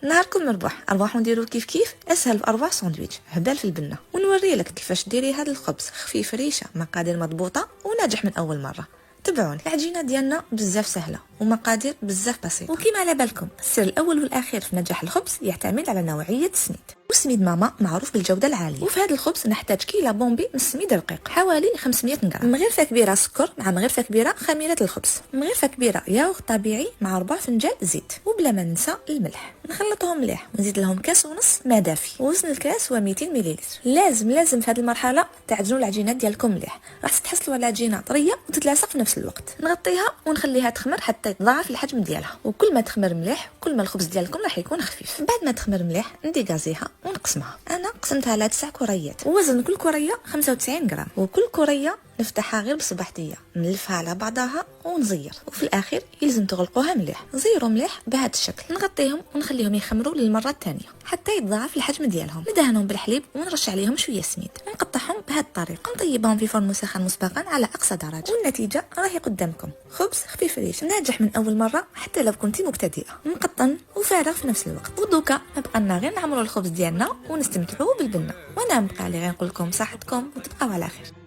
نهاركم مربوح. ارواحوا نديرو كيف اسهل باربع ساندويتش هبال في البنه، ونوري لك كيفاش ديري هذا الخبز خفيف ريشه مقادير مضبوطه وناجح من اول مره. تبعوني. العجينه ديالنا بزاف سهله ومقادير بزاف بسيطه، وكما على بالكم السر الاول والاخير في نجاح الخبز يعتمد على نوعيه السميد. وسميد ماما معروف بالجوده العاليه، وفي هذا الخبز نحتاج كيلو بومبي من السميد رقيق حوالي 500 غرام، مغرفه كبيره سكر مع مغرفه كبيره خميره الخبز، مغرفه كبيره ياغورت طبيعي مع 4 فنجان زيت، وبلا ما ننسى الملح. نخلطهم مليح ونزيد لهم كاس ونص ماء دافي، وزن الكاس هو 200 ملل. لازم في هذه المرحله تعجنوا العجينات ديالكم مليح، راح تحصلوا على عجينه طريه وتتلاصق في نفس الوقت. نغطيها ونخليها تخمر حتى يتضاعف الحجم ديالها، وكل ما تخمر مليح كل ما الخبز ديالكم راح يكون خفيف. بعد ما تخمر مليح نديغازيها ونقسمها. انا قسمتها على 9 كريات، ووزن كل كريه 95 غرام، وكل كريه نفتحها غير بصباحتيه، نلفها على بعضها ونزير، وفي الاخير يلزم تغلقوها مليح. زيروا مليح بهذا الشكل. نغطيهم ونخليهم يخمروا للمره الثانيه حتى يتضاعف الحجم ديالهم. ندهنهم بالحليب ونرش عليهم شويه سميد ونقطعهم بهذه الطريقه. نطيبهم في فرن مسخن مسبقا على اقصى درجه، والنتيجه راهي قدامكم. خبز خفيف ريش ناجح من اول مره حتى لو كنتي مبتدئه، مقطن وفارغ في نفس الوقت. ودوكا نبقى لنا غير نعمروا الخبز ديالنا ونستمتعوا بالبنه، وانا نبقى لي غير نقول لكم صحتكم وتبقاو على خير.